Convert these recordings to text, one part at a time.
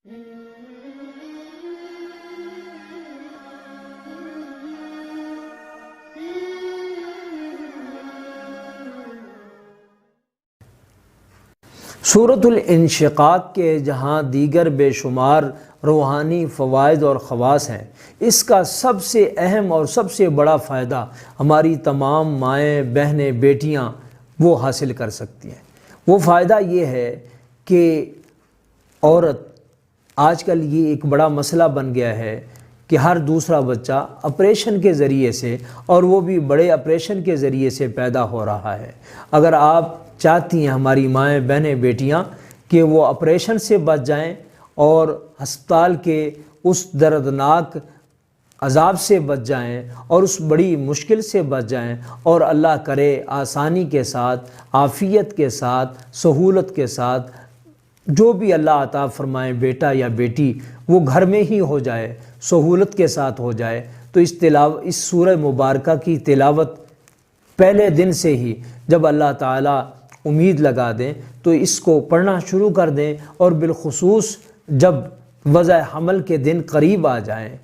سورۃ الانشقاق کے جہاں دیگر بے شمار روحانی فوائد اور خواص ہیں، اس کا سب سے اہم اور سب سے بڑا فائدہ ہماری تمام مائیں، بہنیں، بیٹیاں وہ حاصل کر سکتی ہیں۔ وہ فائدہ یہ ہے کہ عورت آج کل یہ ایک بڑا مسئلہ بن گیا ہے کہ ہر دوسرا بچہ آپریشن کے ذریعے سے، اور وہ بھی بڑے آپریشن کے ذریعے سے پیدا ہو رہا ہے۔ اگر آپ چاہتی ہیں ہماری مائیں، بہنیں، بیٹیاں کہ وہ آپریشن سے بچ جائیں اور ہسپتال کے اس دردناک عذاب سے بچ جائیں اور اس بڑی مشکل سے بچ جائیں، اور اللہ کرے آسانی کے ساتھ، عافیت کے ساتھ، سہولت کے ساتھ جو بھی اللہ عطا فرمائے بیٹا یا بیٹی وہ گھر میں ہی ہو جائے، سہولت کے ساتھ ہو جائے، تو اس سورہ مبارکہ کی تلاوت پہلے دن سے ہی جب اللہ تعالیٰ امید لگا دیں تو اس کو پڑھنا شروع کر دیں، اور بالخصوص جب وضع حمل کے دن قریب آ جائیں،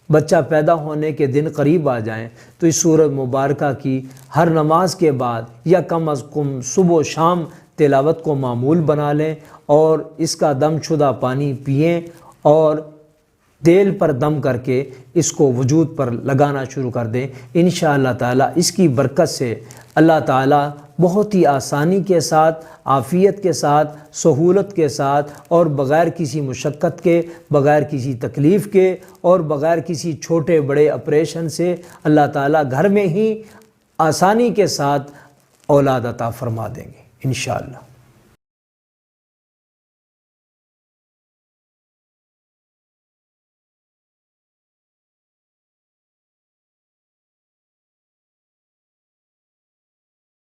بچہ پیدا ہونے کے دن قریب آ جائیں، تو اس سورہ مبارکہ کی ہر نماز کے بعد یا کم از کم صبح و شام تلاوت کو معمول بنا لیں، اور اس کا دم شدہ پانی پئیں اور تیل پر دم کر کے اس کو وجود پر لگانا شروع کر دیں۔ انشاءاللہ تعالیٰ اس کی برکت سے اللہ تعالیٰ بہت ہی آسانی کے ساتھ، عافیت کے ساتھ، سہولت کے ساتھ، اور بغیر کسی مشقت کے، بغیر کسی تکلیف کے، اور بغیر کسی چھوٹے بڑے آپریشن سے اللہ تعالیٰ گھر میں ہی آسانی کے ساتھ اولاد عطا فرما دیں گے انشاءاللہ۔